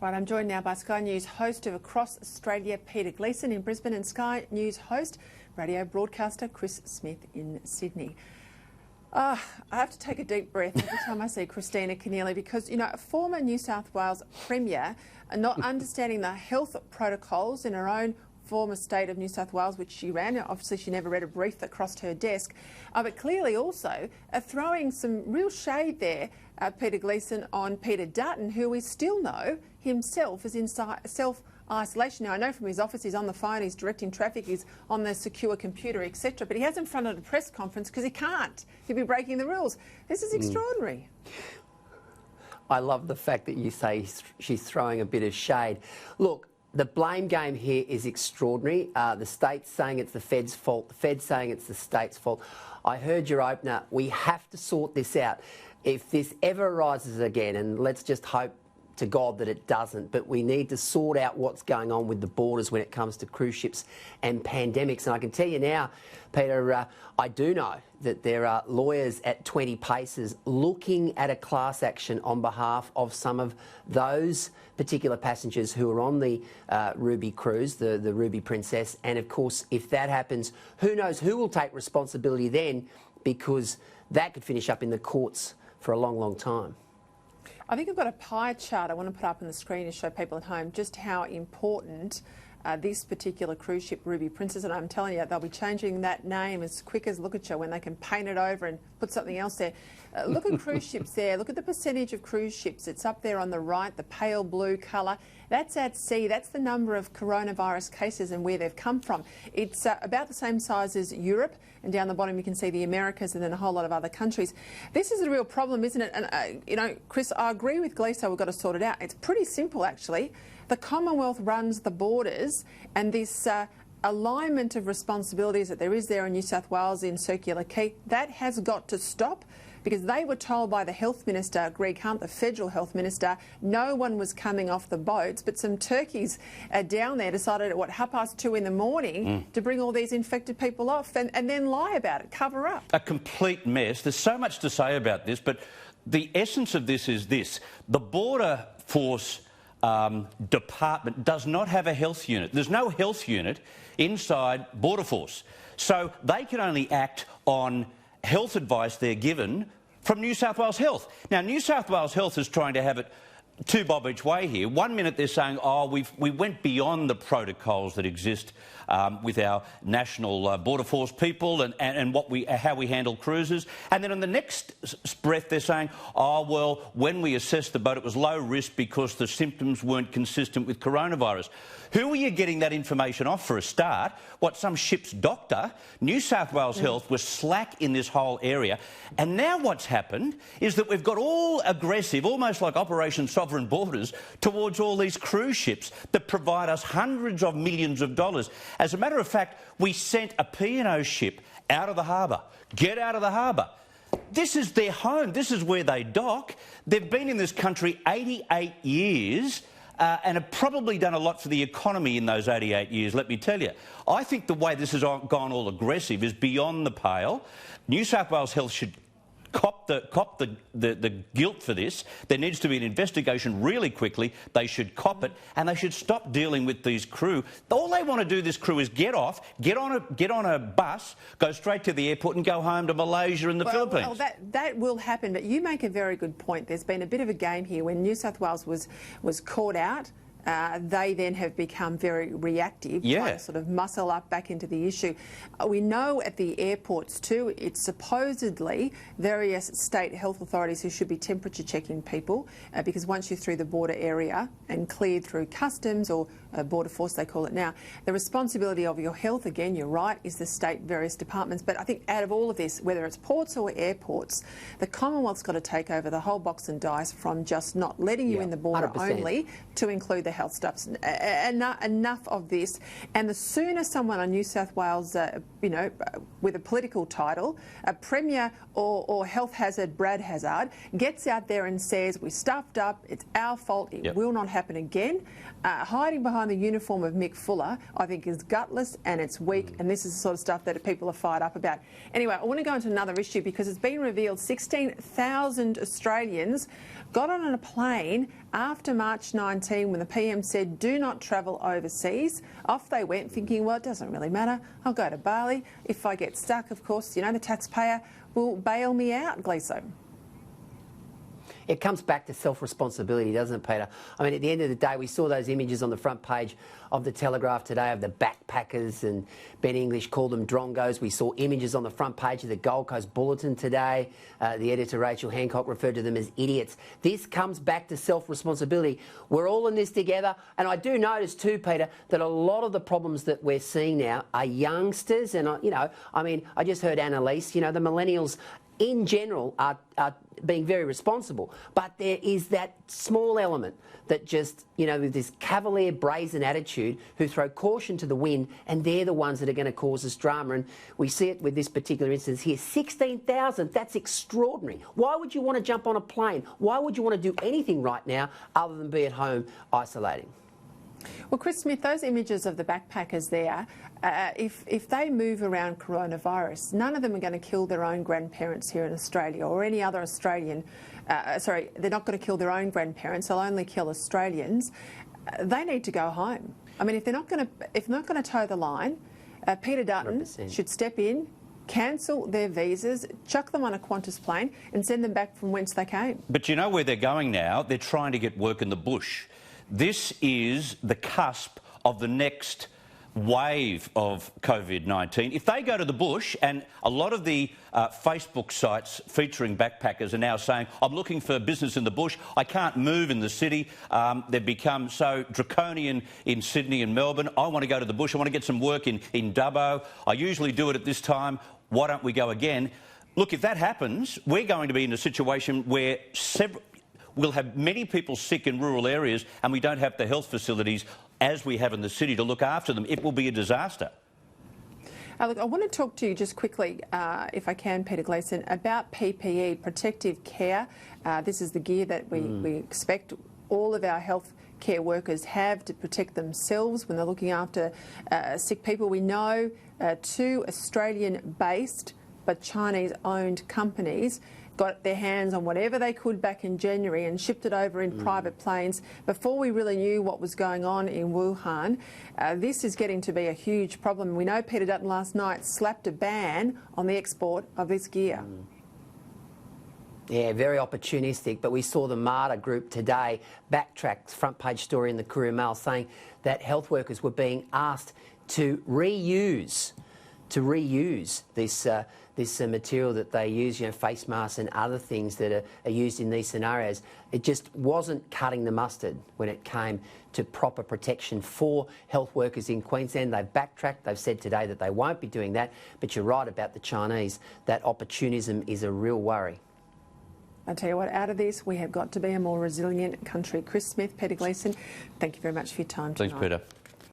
Right, I'm joined now by Sky News host of Across Australia, Peter Gleeson in Brisbane, and Sky News host, radio broadcaster Chris Smith in Sydney. I have to take a deep breath every time I see Christina Keneally because, you know, a former New South Wales Premier not understanding the health protocols in her own former state of New South Wales, which she ran. Obviously, she never read a brief that crossed her desk, but clearly also throwing some real shade there, Peter Gleeson, on Peter Dutton, who we still know himself is in self-isolation. Now, I know from his office he's on the phone, he's directing traffic, he's on the secure computer, etc., but he hasn't fronted a press conference because he can't. He'd be breaking the rules. This is extraordinary. I love the fact that you say she's throwing a bit of shade. Look, the blame game here is extraordinary. The state's saying it's the Fed's fault, the Fed's saying it's the state's fault. I heard your opener. We have to sort this out. If this ever arises again, and let's just hope to God that it doesn't, but we need to sort out what's going on with the borders when it comes to cruise ships and pandemics. And I can tell you now, Peter, I do know that there are lawyers at 20 paces looking at a class action on behalf of some of those particular passengers who are on the Ruby cruise, the Ruby Princess. And of course, if that happens, who knows who will take responsibility then, because that could finish up in the courts for a long, long time. I think I've got a pie chart I want to put up on the screen to show people at home just how important this particular cruise ship, Ruby Princess, and I'm telling you, they'll be changing that name as quick as look at you when they can paint it over and put something else there. Look at cruise ships there. Look at the percentage of cruise ships. It's up there on the right, the pale blue colour. That's at sea. That's the number of coronavirus cases and where they've come from. It's about the same size as Europe, and down the bottom you can see the Americas and then a whole lot of other countries. This is a real problem, isn't it? And, you know, Chris, I agree with Gleeson, we've got to sort it out. It's pretty simple, actually. The Commonwealth runs the borders, and this alignment of responsibilities that there is there in New South Wales in Circular Quay, that has got to stop, because they were told by the Health Minister, Greg Hunt, the Federal Health Minister, no one was coming off the boats, but some turkeys down there decided at, what, 2:30 in the morning to bring all these infected people off and then lie about it, cover up. A complete mess. There's so much to say about this, but the essence of this is this. The Border Force department does not have a health unit. There's no health unit inside Border Force. So they can only act on health advice they're given from New South Wales Health. Now, New South Wales Health is trying to have it two bob each way here. 1 minute they're saying, oh, we went beyond the protocols that exist with our national border force people and how we handle cruises. And then in the next breath they're saying, oh, well, when we assessed the boat it was low risk because the symptoms weren't consistent with coronavirus. Who are you getting that information off for a start? What, some ship's doctor? New South Wales Health was slack in this whole area. And now what's happened is that we've got all aggressive, almost like Operation Sovereign Borders, towards all these cruise ships that provide us hundreds of millions of dollars. As a matter of fact, we sent a P&O ship out of the harbour. Get out of the harbour. This is their home. This is where they dock. They've been in this country 88 years. And have probably done a lot for the economy in those 88 years, let me tell you. I think the way this has gone all aggressive is beyond the pale. New South Wales Health should cop the guilt for this. There needs to be an investigation really quickly. They should cop it, and they should stop dealing with these crew. All they want to do, this crew, is get off, get on a bus, go straight to the airport and go home to Malaysia and the Philippines. Well, that will happen, but you make a very good point. There's been a bit of a game here. When New South Wales was caught out, they then have become very reactive, trying to sort of muscle up back into the issue. We know at the airports too, it's supposedly various state health authorities who should be temperature checking people, because once you're through the border area and cleared through customs, or border force they call it now, the responsibility of your health, again, you're right, is the state various departments. But I think out of all of this, whether it's ports or airports, the Commonwealth's got to take over the whole box and dice, from just not letting you in the border 100%. Only to include the health stuff. Enough of this. And the sooner someone on New South Wales, you know, with a political title, a Premier or health hazard, Brad Hazard, gets out there and says, we stuffed up, it's our fault, it will not happen again. Hiding behind the uniform of Mick Fuller, I think, is gutless and it's weak, and this is the sort of stuff that people are fired up about. Anyway, I want to go into another issue, because it's been revealed 16,000 Australians got on a plane after March 19 when the PM said, do not travel overseas. Off they went thinking, well, it doesn't really matter. I'll go to Bali. If I get stuck, of course, you know, the taxpayer will bail me out, Gleeson. It comes back to self-responsibility, doesn't it, Peter? I mean, at the end of the day, we saw those images on the front page of the Telegraph today of the backpackers, and Ben English called them drongos. We saw images on the front page of the Gold Coast Bulletin today. The editor, Rachel Hancock, referred to them as idiots. This comes back to self-responsibility. We're all in this together. And I do notice too, Peter, that a lot of the problems that we're seeing now are youngsters. And, you know, I mean, I just heard Annalise, you know, the millennials in general are being very responsible, but there is that small element that just, you know, with this cavalier, brazen attitude, who throw caution to the wind, and they're the ones that are going to cause us drama. And we see it with this particular instance here. 16,000, that's extraordinary. Why would you want to jump on a plane? Why would you want to do anything right now other than be at home isolating? Well, Chris Smith, those images of the backpackers there, if they move around coronavirus, none of them are going to kill their own grandparents here in Australia or any other Australian. Sorry, they're not going to kill their own grandparents. They'll only kill Australians. They need to go home. I mean, if they're not going to toe the line, Peter Dutton 100%. should step in, cancel their visas, chuck them on a Qantas plane, and send them back from whence they came. But you know where they're going now? They're trying to get work in the bush. This is the cusp of the next wave of COVID-19. If they go to the bush, and a lot of the Facebook sites featuring backpackers are now saying, I'm looking for business in the bush, I can't move in the city, they've become so draconian in Sydney and Melbourne, I want to go to the bush, I want to get some work in Dubbo, I usually do it at this time, why don't we go again? Look, if that happens, we're going to be in a situation where we'll have many people sick in rural areas and we don't have the health facilities as we have in the city to look after them. It will be a disaster. Look, I want to talk to you just quickly, if I can, Peter Gleeson, about PPE, protective care. This is the gear that we expect all of our health care workers have to protect themselves when they're looking after sick people. We know 2 Australian-based but Chinese-owned companies got their hands on whatever they could back in January and shipped it over in private planes before we really knew what was going on in Wuhan. This is getting to be a huge problem. We know Peter Dutton last night slapped a ban on the export of this gear. Yeah, very opportunistic, but we saw the Marta Group today backtrack, front page story in the Courier Mail, saying that health workers were being asked to reuse this material that they use, you know, face masks and other things that are used in these scenarios. It just wasn't cutting the mustard when it came to proper protection for health workers in Queensland. They've backtracked. They've said today that they won't be doing that. But you're right about the Chinese. That opportunism is a real worry. I tell you what, out of this, we have got to be a more resilient country. Chris Smith, Peter Gleeson, thank you very much for your time tonight. Thanks, Peter.